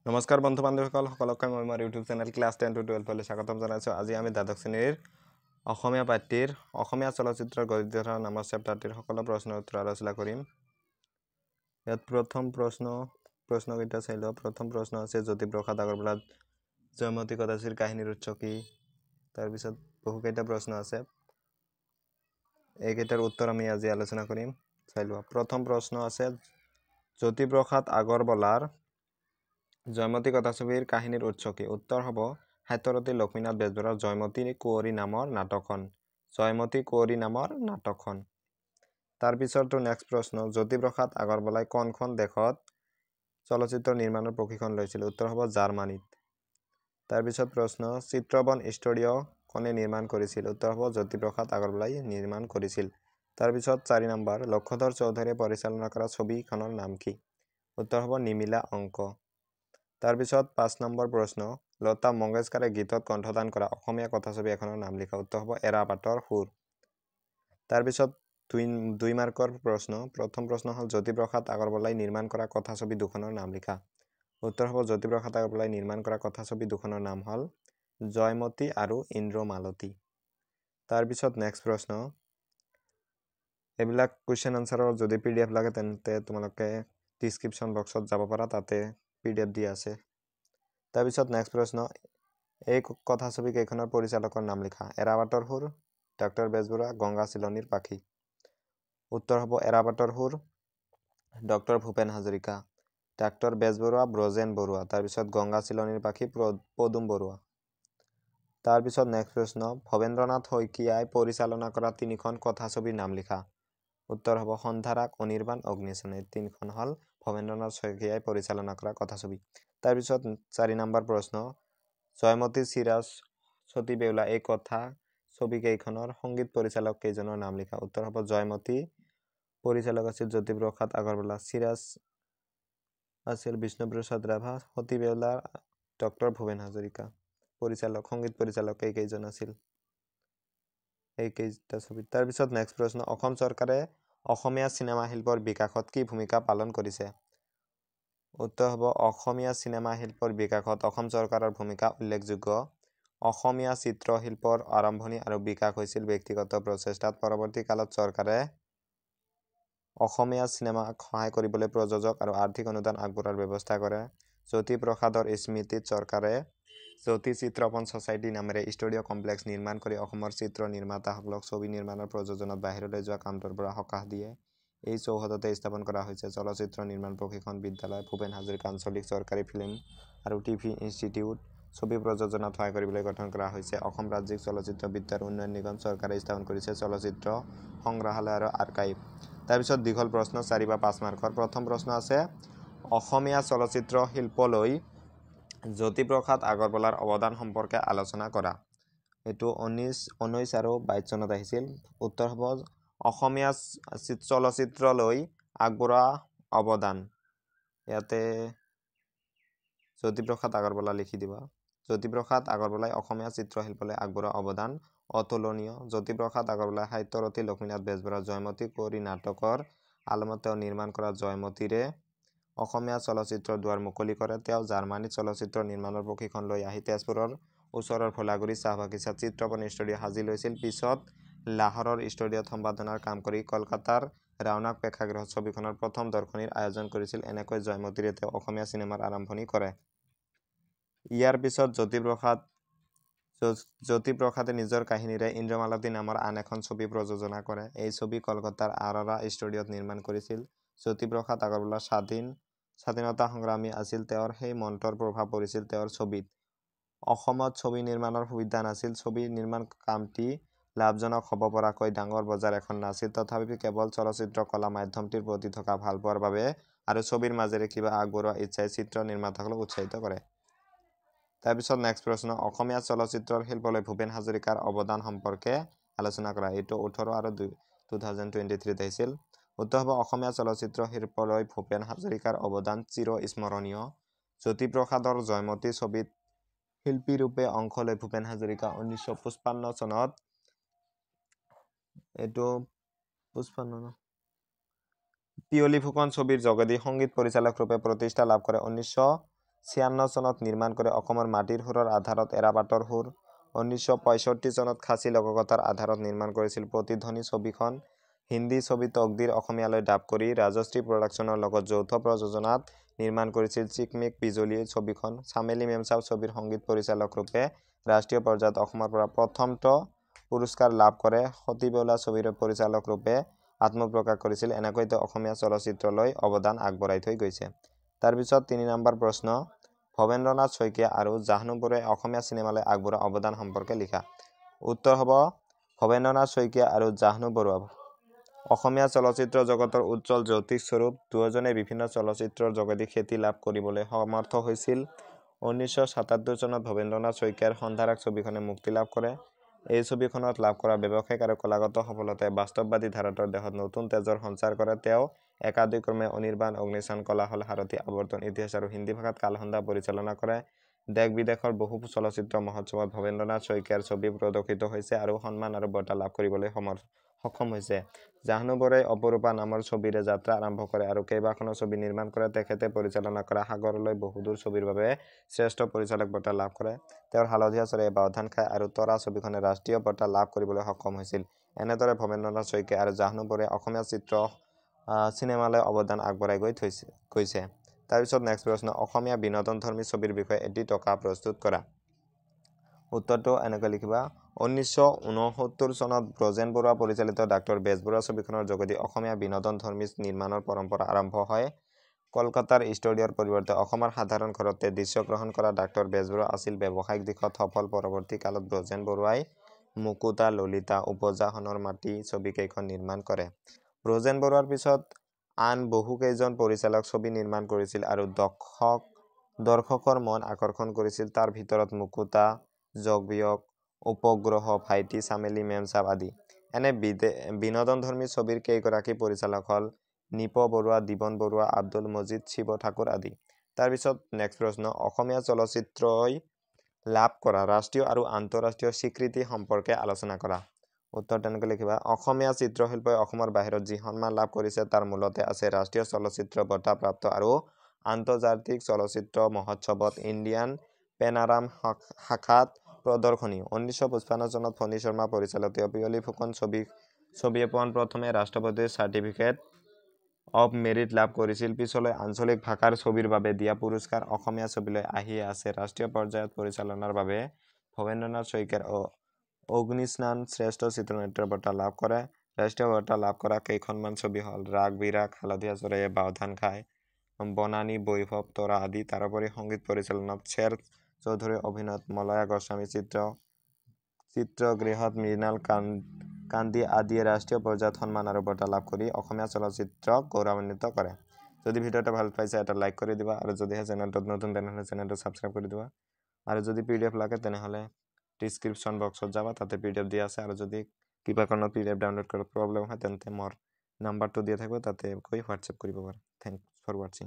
নমস্কাৰ বন্ধু বান্ধৱীসকল সকলোকে মই মোৰ ইউটিউব চেনেল ক্লাছ 10 to 12 লৈ স্বাগতম জনাইছোঁ। আজি আমি দ্বাদশ শ্ৰেণীৰ অসমীয়া পাঠ্যৰ অসমীয়া চলচ্চিত্ৰৰ গদ্যধাৰা নামৰ চেপ্টাৰটিৰ সকলো প্ৰশ্নৰ উত্তৰ আলোচনা কৰিম। ইয়াত প্ৰথম প্ৰশ্নকেইটা চাই লওঁ। প্ৰথম প্ৰশ্ন আছে জ্যোতিপ্ৰসাদ আগৰৱালাৰ জয়মতী কদাচিৰ কাহিনীৰ উৎস কি? তাৰপিছত বহুকেইটা প্ৰশ্ন আছে, এইকেইটাৰ উত্তৰ আমি আজি আলোচনা কৰিম। চাই লোৱা। প্ৰথম প্ৰশ্ন আছে জ্যোতিপ্ৰসাদ আগৰৱালাৰ জয়মতী কথাছবিৰ কাহিনীৰ উৎস কি? উত্তৰ হ'ব সাহিত্যৰথী লক্ষ্মীনাথ বেজবৰুৱাৰ জয়মতী কুঁৱৰী নামৰ নাটকখন। জয়মতী কুঁৱৰী নামৰ নাটকখন। তাৰপিছতো নেক্সট প্ৰশ্ন জ্যোতিপ্ৰসাদ আগৰৱালাই কোনখন দেশত চলচ্চিত্ৰ নিৰ্মাণৰ প্ৰশিক্ষণ লৈছিল? উত্তৰ হ'ব জাৰ্মানীত। তাৰপিছত প্ৰশ্ন চিত্ৰবন ষ্টুডিঅ' কোনে নিৰ্মাণ কৰিছিল? উত্তৰ হ'ব জ্যোতিপ্ৰসাদ আগৰৱালাই নিৰ্মাণ কৰিছিল। তাৰপিছত 4 নম্বৰ লক্ষ্যধৰ চৌধুৰীয়ে পৰিচালনা কৰা ছবিখনৰ নাম কি? উত্তৰ হ'ব নিমিলা অংক। তাৰপিছত 5 নম্বৰ প্ৰশ্ন লতা মংগেশকাৰে গীতত কণ্ঠদান কৰা অসমীয়া কথাছবি এখনৰ নাম লিখা। উত্তৰ হ'ব এৰাবাটৰ সুৰ। তাৰপিছত 2 মাৰ্কৰ প্ৰশ্ন। প্ৰথম প্ৰশ্ন হ'ল জ্যোতিপ্ৰসাদ আগৰৱালাই নিৰ্মাণ কৰা কথাছবি দুখনৰ নাম লিখা। উত্তৰ হ'ব জ্যোতিপ্ৰসাদ আগৰৱালাই নিৰ্মাণ কৰা কথাছবি দুখনৰ নাম হ'ল জয়মতী আৰু ইন্দ্ৰমালতী। তাৰপিছত নেক্সট প্ৰশ্ন, এইবিলাক কুৱেশ্যন আনচাৰৰ যদি PDF লাগে তেন্তে তোমালোকে ডিছক্ৰিপশ্যন বক্সত যাব পাৰা, তাতে PDF দিয়া আছে। তাৰপিছত নেক্সট প্ৰশ্ন এই কথাছবি কেইখনৰ পৰিচালকৰ নাম লিখা। এৰাবাটৰ সুৰ, ডক্টৰ বেজবৰুৱা, গংগা চিলনীৰ পাখি। উত্তৰ হ'ব এৰাবাটৰ সুৰ, ডক্টৰ ভূপেন হাজৰিকা। ডক্টৰ বেজবৰুৱা ব্ৰজেন বৰুৱা। তাৰপিছত গংগা চিলনীৰ পাখি পদুম বৰুৱা। তাৰপিছত নেক্সট প্ৰশ্ন ভৱেন্দ্ৰনাথ শইকীয়াই পৰিচালনা কৰা 3খন কথাছবিৰ নাম লিখা। উত্তৰ হ'ব সন্ধাৰাগ, অনিৰ্বাণ, অগ্নিশন। এই 3খন হ'ল ভৱেন্দ্ৰনাথ শইকীয়াই পৰিচালনা কৰা কথাছবি। তাৰপিছত 4 নম্বৰ প্ৰশ্ন জয়মতী, চিৰাজ, সতী বেউলা এই কথা ছবিকেইখনৰ সংগীত পৰিচালক কেইজনৰ নাম লিখা। উত্তৰ হ'ব জয়মতী পৰিচালক আছিল জ্যোতিপ্ৰসাদ আগৰৱালা, চিৰাজ আছিল বিষ্ণুপ্ৰসাদ ৰাভা, সতী বেউলা ডক্টৰ ভূপেন হাজৰিকা। সংগীত পৰিচালক এইকেইজন আছিল এইকেইটা ছবিত। তাৰপিছত নেক্সট প্ৰশ্ন অসম চৰকাৰে অসমীয়া চিনেমা শিল্পৰ বিকাশত কি ভূমিকা পালন কৰিছে? উত্তৰ হ'ব অসমীয়া চিনেমা শিল্পৰ বিকাশত অসম চৰকাৰৰ ভূমিকা উল্লেখযোগ্য। অসমীয়া চিত্ৰশিল্পৰ আৰম্ভণি আৰু বিকাশ হৈছিল ব্যক্তিগত প্ৰচেষ্টাত। পৰৱৰ্তী কালত চৰকাৰে অসমীয়া চিনেমাক সহায় কৰিবলৈ প্ৰযোজক আৰু আৰ্থিক অনুদান আগবঢ়োৱাৰ ব্যৱস্থা কৰে। জ্যোতিপ্ৰসাদৰ স্মৃতিত চৰকাৰে জ্যোতি চিত্ৰপন ছ'চাইটি নামেৰে ষ্টুডিঅ' কমপ্লেক্স নিৰ্মাণ কৰি অসমৰ চিত্ৰ নিৰ্মাতাসকলক ছবি নিৰ্মাণৰ প্ৰযোজনাত বাহিৰলৈ যোৱা কামটোৰ পৰা সকাহ দিয়ে। এই চৌহদতে স্থাপন কৰা হৈছে চলচ্চিত্ৰ নিৰ্মাণ প্ৰশিক্ষণ বিদ্যালয়, ভূপেন হাজৰিকা আঞ্চলিক চৰকাৰী ফিল্ম আৰু টিভি ইনষ্টিটিউট। ছবি প্ৰযোজনাত সহায় কৰিবলৈ গঠন কৰা হৈছে অসম ৰাজ্যিক চলচ্চিত্ৰ বিদ্যাৰ উন্নয়ন নিগম। চৰকাৰে স্থাপন কৰিছে চলচ্চিত্ৰ সংগ্ৰহালয় আৰু আৰ্কাইভ। তাৰপিছত দীঘল প্ৰশ্ন 4 বা 5 মাৰ্কৰ। প্ৰথম প্ৰশ্ন আছে অসমীয়া চলচ্চিত্ৰ শিল্পলৈ জ্যোতিপ্ৰসাদ আগৰৱালাৰ অৱদান সম্পৰ্কে আলোচনা কৰা। এইটো 19 আৰু 22 চনত আহিছিল। উত্তৰ হ'ব অসমীয়া চলচ্চিত্ৰলৈ আগবঢ়োৱা অৱদান। ইয়াতে জ্যোতিপ্ৰসাদ আগৰৱালা লিখি দিবা। জ্যোতিপ্ৰসাদ আগৰৱালাই অসমীয়া চিত্ৰশিল্পলৈ আগবঢ়োৱা অৱদান অতুলনীয়। জ্যোতিপ্ৰসাদ আগৰৱালাই সাহিত্যৰথী লক্ষ্মীনাথ বেজবৰুৱাৰ জয়মতী কুঁৱৰী নাটকৰ আলমত তেওঁ নিৰ্মাণ কৰা জয়মতীৰে অসমীয়া চলচ্চিত্ৰৰ দুৱাৰ মুকলি কৰে। তেওঁ জাৰ্মানীত চলচ্চিত্ৰ নিৰ্মাণৰ প্ৰশিক্ষণ লৈ আহি তেজপুৰৰ ওচৰৰ ভোলাগুৰি চাহ বাগিচাত চিত্ৰপন ষ্টুডিঅ' সাজি লৈছিল। পিছত লাহোৰৰ ষ্টুডিঅ'ত সম্পাদনাৰ কাম কৰি কলকাতাৰ ৰাওনাক প্ৰেক্ষাগৃহত ছবিখনৰ প্ৰথম দৰ্শনীৰ আয়োজন কৰিছিল। এনেকৈ জয়মতীৰে তেওঁ অসমীয়া চিনেমাৰ আৰম্ভণি কৰে। ইয়াৰ পিছত জ্যোতিপ্ৰসাদে নিজৰ কাহিনীৰে ইন্দ্ৰমালতী নামৰ আন এখন ছবি প্ৰযোজনা কৰে। এই ছবি কলকাতাৰ আৰৰা ষ্টুডিঅ'ত নিৰ্মাণ কৰিছিল। জ্যোতিপ্ৰসাদ আগৰৱালা স্বাধীনতা সংগ্ৰামী আছিল। তেওঁৰ সেই মন্ত্ৰৰ প্ৰভাৱ পৰিছিল তেওঁৰ ছবিত। অসমত ছবি নিৰ্মাণৰ সুবিধা নাছিল। ছবি নিৰ্মাণ কামটি লাভজনক হ'ব পৰাকৈ ডাঙৰ বজাৰ এখন নাছিল। তথাপি কেৱল চলচ্চিত্ৰ কলা মাধ্যমটিৰ প্ৰতি থকা ভালপোৱাৰ বাবে আৰু ছবিৰ মাজেৰে কিবা আগবঢ়োৱা ইচ্ছাই চিত্ৰ নিৰ্মাতাসকলক উৎসাহিত কৰে। তাৰপিছত নেক্সট প্ৰশ্ন অসমীয়া চলচ্চিত্ৰৰ শিল্পলৈ ভূপেন হাজৰিকাৰ অৱদান সম্পৰ্কে আলোচনা কৰা। এইটো 18 আৰু 2023 আহিছিল। উত্তৰ হ'ব অসমীয়া চলচ্চিত্ৰ শিল্পলৈ ভূপেন হাজৰিকাৰ অৱদান চিৰস্মৰণীয়। জ্যোতিপ্ৰসাদৰ জয়মতী ছবিত শিল্পীৰূপে অংশ লৈ ভূপেন হাজৰিকা 1955 চনত পিয়লি ফুকন ছবিৰ যোগেদি সংগীত পৰিচালক ৰূপে প্ৰতিষ্ঠা লাভ কৰে। 19 1956 চনত নিৰ্মাণ কৰে অসমৰ মাটিৰ সুৰৰ আধাৰত এৰাপাতৰ সুৰ। 1965 চনত খাচী লোককথাৰ আধাৰত নিৰ্মাণ কৰিছিল প্ৰতিধ্বনি ছবিখন। হিন্দী ছবি তকদিৰ অসমীয়ালৈ ডাব কৰি ৰাজশ্ৰী প্ৰডাকশ্যনৰ লগত যৌথ প্ৰযোজনাত নিৰ্মাণ কৰিছিল চিকমিক বিজুলী ছবিখন। চামেলি মেমচাব ছবিৰ সংগীত পৰিচালক ৰূপে ৰাষ্ট্ৰীয় পৰ্যায়ত অসমৰ পৰা প্ৰথমটো পুৰস্কাৰ লাভ কৰে। সতী বেউলা ছবিৰ পৰিচালক ৰূপে আত্মপ্ৰকাশ কৰিছিল। এনেকৈ তেওঁ অসমীয়া চলচ্চিত্ৰলৈ অৱদান আগবঢ়াই থৈ গৈছে। তাৰপিছত 3 নম্বৰ প্ৰশ্ন, ভৱেন্দ্ৰনাথ শইকীয়া আৰু জাহ্নু বৰুৱাই অসমীয়া চিনেমালৈ আগবঢ়োৱা অৱদান সম্পৰ্কে লিখা। উত্তৰ হ'ব ভৱেন্দ্ৰনাথ শইকীয়া আৰু জাহ্নু বৰুৱা অসমীয়া চলচ্চিত্ৰ জগতৰ উজ্জ্বল জ্যোতিষস্বৰূপ। দুয়োজনে বিভিন্ন চলচ্চিত্ৰৰ যোগেদি খ্যাতি লাভ কৰিবলৈ সমৰ্থ হৈছিল। 1977 চনত ভৱেন্দ্ৰনাথ শইকীয়াৰ সন্ধাৰাগ ছবিখনে মুক্তি লাভ কৰে। এই ছবিখনত লাভ কৰা ব্যৱসায়িক আৰু কলাগত সফলতাই বাস্তৱবাদী ভাৰতৰ দেশত নতুন তেজৰ সঞ্চাৰ কৰে। তেওঁ একাদিক্ৰমে অনিৰ্বাণ, অগ্নিশান, কলাহল, সাৰথি, আৱৰ্তন, ইতিহাস আৰু হিন্দী ভাষাত কালসন্ধ্যা পৰিচালনা কৰে। দেশ বিদেশৰ বহু চলচ্চিত্ৰ মহোৎসৱত ভৱেন্দ্ৰনাথ শইকীয়াৰ ছবি প্ৰদৰ্শিত হৈছে আৰু সন্মান আৰু বঁটা লাভ কৰিবলৈ সক্ষম হৈছে। জাহ্নু বৰুৱাই অপৰূপা নামৰ ছবিৰে যাত্ৰা আৰম্ভ কৰে আৰু কেইবাখনো ছবি নিৰ্মাণ কৰে। তেখেতে পৰিচালনা কৰা সাগৰলৈ বহুদূৰ ছবিৰ বাবে শ্ৰেষ্ঠ পৰিচালক বঁটা লাভ কৰে। তেওঁৰ হালধীয়া চৰাইয়ে বাওধান খায় আৰু তৰা ছবিখনে ৰাষ্ট্ৰীয় বঁটা লাভ কৰিবলৈ সক্ষম হৈছিল। এনেদৰে ভৱেন্দ্ৰনাথ শইকীয়া আৰু জাহ্নু বৰুৱাই অসমীয়া চিনেমালৈ অৱদান আগবঢ়াই গৈছে। তাৰপিছত নেক্সট প্ৰশ্ন, অসমীয়া বিনোদনধৰ্মী ছবিৰ বিষয়ে এটি টকা প্ৰস্তুত কৰা। উত্তৰটো এনেকৈ লিখিবা। 1969 চনত ব্ৰজেন বৰুৱা পৰিচালিত ডাক্তৰ বেজবৰুৱা ছবিখনৰ যোগেদি অসমীয়া বিনোদনধৰ্মী নিৰ্মাণৰ পৰম্পৰা আৰম্ভ হয়। কলকাতাৰ ষ্টুডিঅ'ৰ পৰিৱৰ্তে অসমৰ সাধাৰণ ঘৰতে দৃশ্যগ্ৰহণ কৰা ডাক্তৰ বেজবৰুৱা আছিল ব্যৱসায়িক দিশত সফল। পৰৱৰ্তী কালত ব্ৰজেন বৰুৱাই মুকুতা, ললিতা, ওপজা, সোণৰ মাটি ছবিকেইখন নিৰ্মাণ কৰে। ব্ৰজেন বৰুৱাৰ পিছত আন বহুকেইজন পৰিচালক ছবি নিৰ্মাণ কৰিছিল আৰু দৰ্শকৰ মন আকৰ্ষণ কৰিছিল। তাৰ ভিতৰত মুকুতা, জগবিয়ক, উপগ্ৰহ, ভাইটি, চামেলি মেমচাব আদি। এনে বিনোদনধৰ্মী ছবিৰ কেইগৰাকী পৰিচালক হ'ল নিপ বৰুৱা, দিবন বৰুৱা, আব্দুল মজিদ, শিৱ ঠাকুৰ আদি। তাৰপিছত নেক্সট প্ৰশ্ন, অসমীয়া চলচ্চিত্ৰই লাভ কৰা ৰাষ্ট্ৰীয় আৰু আন্তঃৰাষ্ট্ৰীয় স্বীকৃতি সম্পৰ্কে আলোচনা কৰা। উত্তৰ তেনেকৈ লিখিবা। অসমীয়া চিত্ৰশিল্পই অসমৰ বাহিৰত যি সন্মান লাভ কৰিছে তাৰ মূলতে আছে ৰাষ্ট্ৰীয় চলচ্চিত্ৰ বঁটা প্ৰাপ্ত আৰু আন্তৰ্জাতিক চলচ্চিত্ৰ মহোৎসৱত ইণ্ডিয়ান পেনাৰাম শাখাত প্ৰদৰ্শনী। 1955 চনত ফণী শৰ্মা পৰিচালিত পিয়লি ফুকন ছবিয়ে পোনপ্ৰথমে ৰাষ্ট্ৰপতিৰ চাৰ্টিফিকেট অৱ মেৰিট লাভ কৰিছিল। পিছলৈ আঞ্চলিক ভাষাৰ ছবিৰ বাবে দিয়া পুৰস্কাৰ অসমীয়া ছবিলৈ আহিয়ে আছে। ৰাষ্ট্ৰীয় পৰ্যায়ত পৰিচালনাৰ বাবে ভৱেন্দ্ৰনাথ শইকীয়াৰ অগ্নিস্নান শ্ৰেষ্ঠ চিত্ৰনাট্যৰ বঁটা লাভ কৰে। ৰাষ্ট্ৰীয় বঁটা লাভ কৰা কেইখনমান ছবি হ'ল ৰাগ বিৰাগ, হালধীয়া চৰাইয়ে বাওধান খায়, বনানী, বৈভৱ, তৰা আদি। তাৰোপৰি সংগীত পৰিচালনাত শ্বেৰ চৌধুৰীৰ অভিনয়ত মলয়া গোস্বামী, চিত্ৰগৃহত মৃণাল কান্তি আদিয়ে ৰাষ্ট্ৰীয় পৰ্যায়ত সন্মান আৰু বঁটা লাভ কৰি অসমীয়া চলচ্চিত্ৰক গৌৰৱান্বিত কৰে। যদি ভিডিঅ'টো ভাল পাইছে এটা লাইক কৰি দিবা আৰু যদিহে চেনেলটোত নতুন তেনেহ'লে চেনেলটো ছাবস্ক্ৰাইব কৰি দিবা। আৰু যদি PDF লাগে তেনেহ'লে ডিছক্ৰিপশ্যন বক্সত যাবা, তাতে PDF দিয়া আছে। আৰু যদি কিবা কাৰণত PDF ডাউনলোড কৰাত প্ৰব্লেম হয় তেন্তে মোৰ নাম্বাৰটো দিয়া থাকিব, তাতে গৈ হোৱাটছএপ কৰিব পাৰা। থেংকছ ফৰ ৱাচিং।